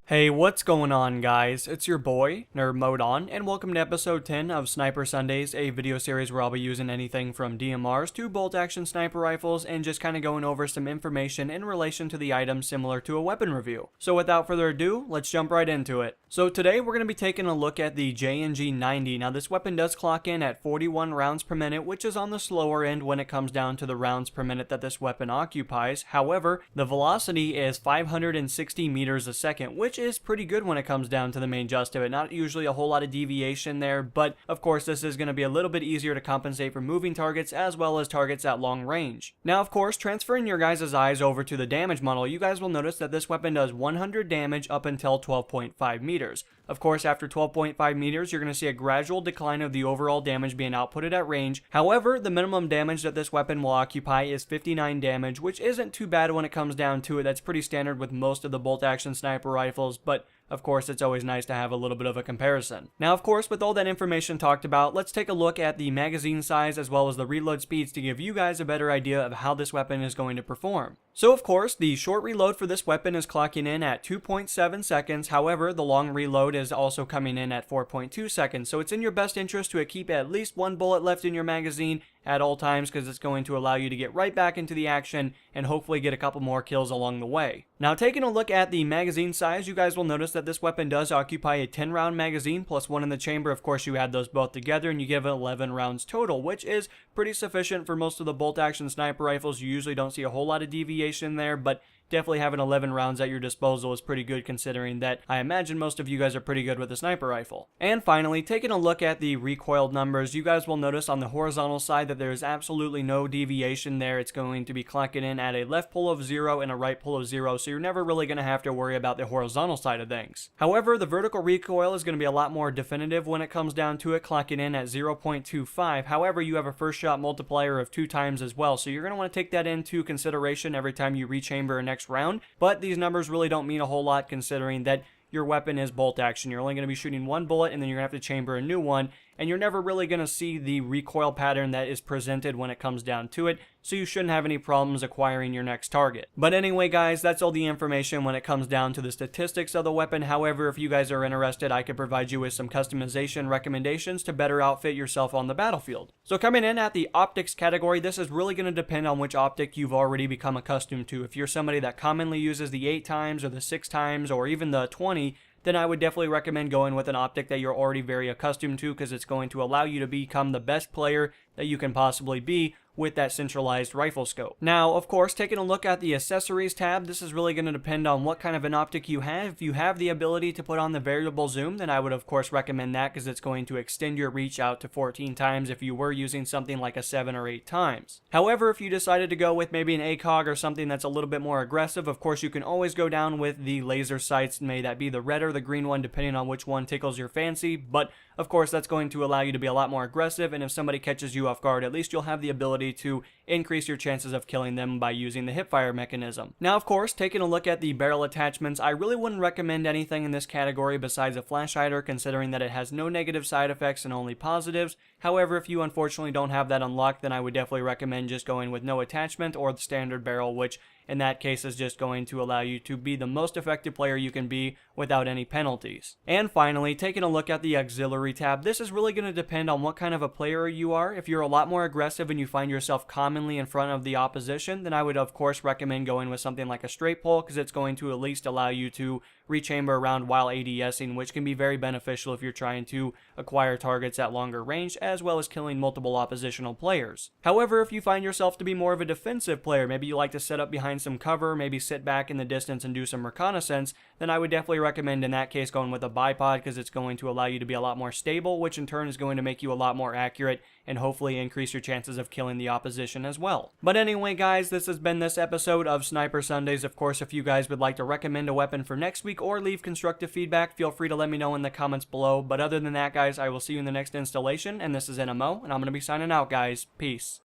Hey, what's going on, guys? It's your boy, Nerd Mode On, and welcome to episode 10 of Sniper Sundays, a video series where I'll be using anything from DMRs to bolt-action sniper rifles and just kind of going over some information in relation to the item similar to a weapon review. So without further ado, let's jump right into it. So today we're going to be taking a look at the JNG-90. Now this weapon does clock in at 41 rounds per minute, which is on the slower end when it comes down to the rounds per minute that this weapon occupies. However, the velocity is 560 meters a second, which is pretty good when it comes down to the main gist of it. Not usually a whole lot of deviation there, but of course this is going to be a little bit easier to compensate for moving targets as well as targets at long range. Now of course, transferring your guys' eyes over to the damage model, you guys will notice that this weapon does 100 damage up until 12.5 meters. Of course, after 12.5 meters, you're going to see a gradual decline of the overall damage being outputted at range. However, the minimum damage that this weapon will occupy is 59 damage, which isn't too bad when it comes down to it. That's pretty standard with most of the bolt-action sniper rifles, but of course, it's always nice to have a little bit of a comparison. Now, of course, with all that information talked about, let's take a look at the magazine size as well as the reload speeds to give you guys a better idea of how this weapon is going to perform. So, of course, the short reload for this weapon is clocking in at 2.7 seconds. However, the long reload is also coming in at 4.2 seconds. So it's in your best interest to keep at least one bullet left in your magazine at all times, because it's going to allow you to get right back into the action and hopefully get a couple more kills along the way. Now, taking a look at the magazine size, you guys will notice that this weapon does occupy a 10 round magazine plus one in the chamber. Of course, you add those both together and you give it 11 rounds total, which is pretty sufficient for most of the bolt action sniper rifles. You usually don't see a whole lot of deviation there, but definitely having 11 rounds at your disposal is pretty good, considering that I imagine most of you guys are pretty good with a sniper rifle. And finally, taking a look at the recoiled numbers, you guys will notice on the horizontal side that there is absolutely no deviation there. It's going to be clocking in at a left pull of 0 and a right pull of 0, so you're never really going to have to worry about the horizontal side of things. However, the vertical recoil is going to be a lot more definitive when it comes down to it, clocking in at 0.25. However, you have a first shot multiplier of 2 times as well, so you're going to want to take that into consideration every time you rechamber a next round, but these numbers really don't mean a whole lot considering that your weapon is bolt action. You're only going to be shooting one bullet and then you're going to have to chamber a new one, and you're never really going to see the recoil pattern that is presented when it comes down to it, so you shouldn't have any problems acquiring your next target. But anyway, guys, that's all the information when it comes down to the statistics of the weapon. However, if you guys are interested, I could provide you with some customization recommendations to better outfit yourself on the battlefield. So coming in at the optics category, this is really going to depend on which optic you've already become accustomed to. If you're somebody that commonly uses the 8 times or the 6 times or even the 20, then I would definitely recommend going with an optic that you're already very accustomed to, because it's going to allow you to become the best player that you can possibly be with that centralized rifle scope. Now, of course, taking a look at the accessories tab, this is really going to depend on what kind of an optic you have. If you have the ability to put on the variable zoom, then I would of course recommend that, because it's going to extend your reach out to 14 times if you were using something like a 7 or 8 times. However, if you decided to go with maybe an ACOG or something that's a little bit more aggressive, of course you can always go down with the laser sights, may that be the red or the green one, depending on which one tickles your fancy, but of course that's going to allow you to be a lot more aggressive, and if somebody catches you off guard, at least you'll have the ability to increase your chances of killing them by using the hipfire mechanism. Now, of course, taking a look at the barrel attachments, I really wouldn't recommend anything in this category besides a flash hider, considering that it has no negative side effects and only positives. However, if you unfortunately don't have that unlocked, then I would definitely recommend just going with no attachment or the standard barrel, which in that case is just going to allow you to be the most effective player you can be without any penalties. And finally, taking a look at the auxiliary tab, this is really going to depend on what kind of a player you are. If you're a lot more aggressive and you find yourself commonly in front of the opposition, then I would of course recommend going with something like a straight pull, because it's going to at least allow you to rechamber around while ADSing, which can be very beneficial if you're trying to acquire targets at longer range, as well as killing multiple oppositional players. However, if you find yourself to be more of a defensive player, maybe you like to set up behind some cover, maybe sit back in the distance and do some reconnaissance, then I would definitely recommend in that case going with a bipod, because it's going to allow you to be a lot more stable, which in turn is going to make you a lot more accurate and hopefully increase your chances of killing the opposition as well. But anyway, guys, this has been this episode of Sniper Sundays. Of course, if you guys would like to recommend a weapon for next week or leave constructive feedback, feel free to let me know in the comments below. But other than that, guys, I will see you in the next installation, and this is NMO, and I'm going to be signing out, guys. Peace.